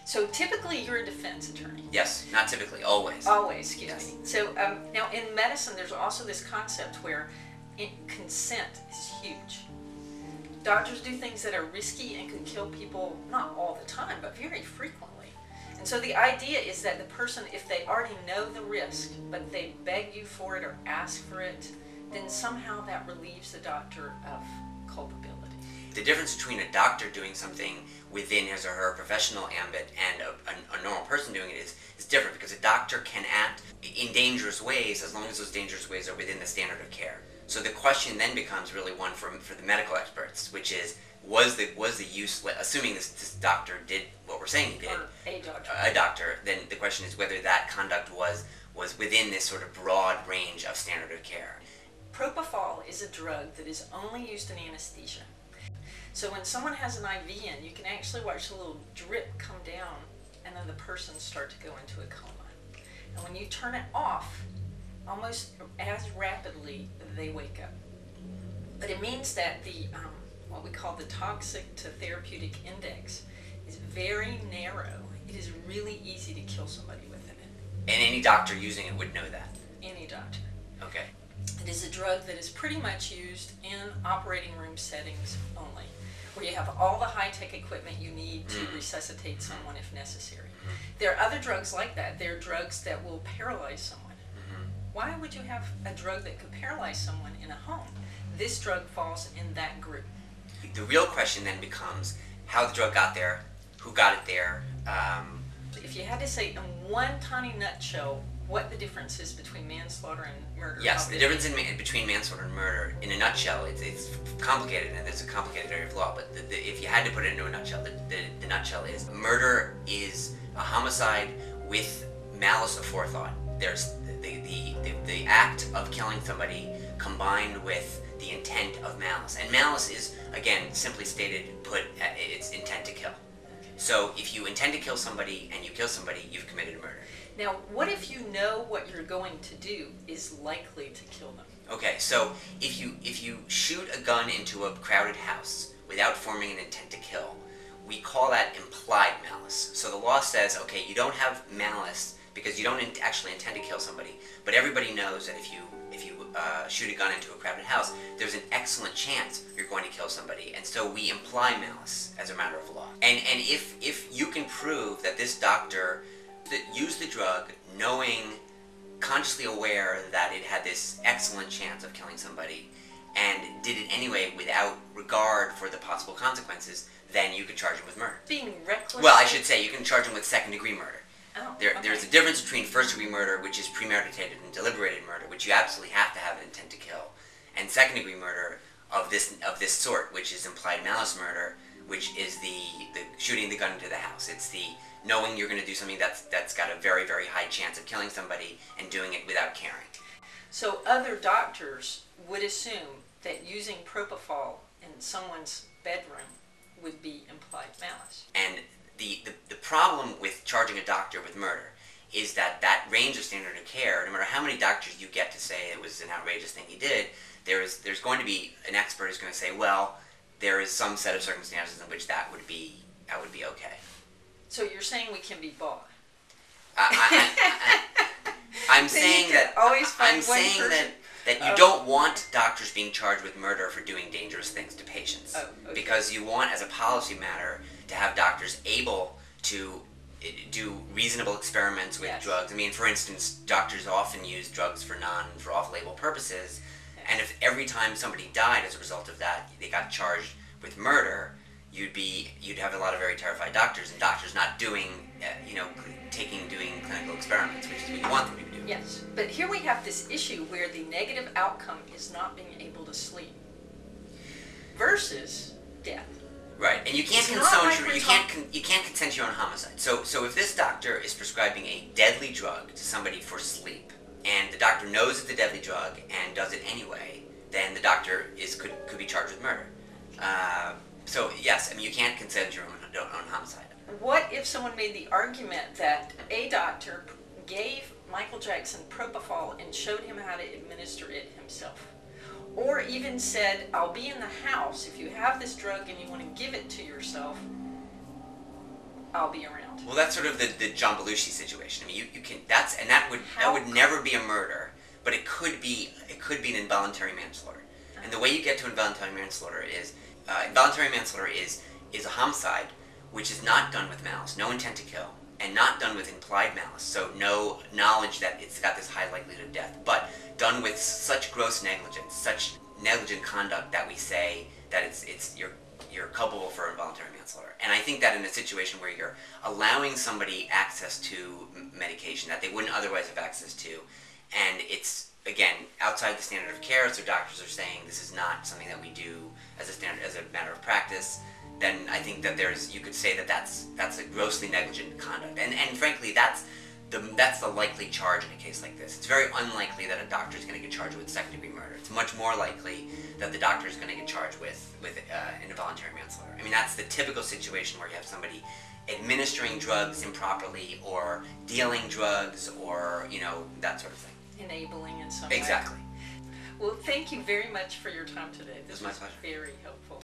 So typically you're a defense attorney. Yes, not typically, always. Always, excuse me. So now in medicine there's also this concept where consent is huge. Doctors do things that are risky and could kill people, not all the time, but very frequently. And so the idea is that the person, if they already know the risk, but they beg you for it or ask for it, then somehow that relieves the doctor of culpability. The difference between a doctor doing something within his or her professional ambit and a normal person doing it is different, because a doctor can act in dangerous ways as long as those dangerous ways are within the standard of care. So the question then becomes really one for the medical experts, which is, was the use, assuming this doctor did what we're saying he did, Or a doctor, then the question is whether that conduct was within this sort of broad range of standard of care. Propofol is a drug that is only used in anesthesia. So when someone has an IV in, you can actually watch the little drip come down and then the person start to go into a coma. And when you turn it off, almost as rapidly they wake up. But it means that the what we call the toxic to therapeutic index is very narrow. It is really easy to kill somebody with it. And any doctor using it would know that? Any doctor. Okay. It is a drug that is pretty much used in operating room settings only, where you have all the high-tech equipment you need to resuscitate someone if necessary. There are other drugs like that. There are drugs that will paralyze someone. Why would you have a drug that could paralyze someone in a home? This drug falls in that group. The real question then becomes how the drug got there, who got it there. If you had to say in one tiny nutshell what the difference is between manslaughter and murder. Yes, the difference between manslaughter and murder, in a nutshell, it's complicated, and it's a complicated area of law, but if you had to put it into a nutshell, the nutshell is murder is a homicide with malice aforethought. There's the act of killing somebody combined with the intent of malice. And malice is, again, simply stated, it's intent to kill. So if you intend to kill somebody and you kill somebody, you've committed a murder. Now, what if you know what you're going to do is likely to kill them? Okay, so if you shoot a gun into a crowded house without forming an intent to kill, we call that implied malice. So the law says, okay, you don't have malice because you don't actually intend to kill somebody, but everybody knows that if you shoot a gun into a crowded house, there's an excellent chance you're going to kill somebody, and so we imply malice as a matter of law. And if you can prove that this doctor that used the drug knowing, consciously aware that it had this excellent chance of killing somebody, and did it anyway without regard for the possible consequences, then you could charge him with murder. Being reckless? Well, I should say you can charge him with second-degree murder. Oh, There's a difference between first-degree murder, which is premeditated and deliberated murder, which you absolutely have to have an intent to kill, and second-degree murder of this sort, which is implied malice murder, which is the shooting the gun into the house. It's the knowing you're going to do something that's got a very, very high chance of killing somebody and doing it without caring. So other doctors would assume that using propofol in someone's bedroom would be implied malice. And the problem with charging a doctor with murder is that range of standard of care, no matter how many doctors you get to say it was an outrageous thing he did, there's going to be an expert who's going to say, well, there is some set of circumstances in which that would be okay. So you're saying we can be bought? I'm saying that you don't want doctors being charged with murder for doing dangerous things to patients. Oh, okay. Because you want, as a policy matter, to have doctors able to do reasonable experiments with drugs. I mean, for instance, doctors often use drugs for off-label purposes, and if every time somebody died as a result of that, they got charged with murder, you'd have a lot of very terrified doctors, and doctors not doing clinical experiments, which is what you want them to do. Yes, but here we have this issue where the negative outcome is not being able to sleep versus death. Right, and you can't you can't consent to your own homicide. So if this doctor is prescribing a deadly drug to somebody for sleep, and the doctor knows it's a deadly drug and does it anyway, then the doctor could be charged with murder. So yes, I mean you can't consent to your own homicide. What if someone made the argument that a doctor gave Michael Jackson propofol and showed him how to administer it himself? Or even said, I'll be in the house, if you have this drug and you want to give it to yourself, I'll be around. Well, that's sort of the John Belushi situation. I mean, you can that would never be a murder, but it could be an involuntary manslaughter. And the way you get to involuntary manslaughter is a homicide which is not done with malice, no intent to kill, and not done with implied malice, so no knowledge that it's got this high likelihood of death, but done with such gross negligence, such negligent conduct that we say that you're culpable for involuntary manslaughter. And I think that in a situation where you're allowing somebody access to medication that they wouldn't otherwise have access to, and it's, again, outside the standard of care, so doctors are saying this is not something that we do as a matter of practice, then I think that you could say that that's a grossly negligent conduct. And frankly, that's the likely charge in a case like this. It's very unlikely that a doctor is going to get charged with second-degree murder. It's much more likely that the doctor is going to get charged with involuntary manslaughter. I mean, that's the typical situation where you have somebody administering drugs improperly or dealing drugs or, that sort of thing. Enabling in some way. Exactly. Well, thank you very much for your time today. This was my pleasure. Very helpful.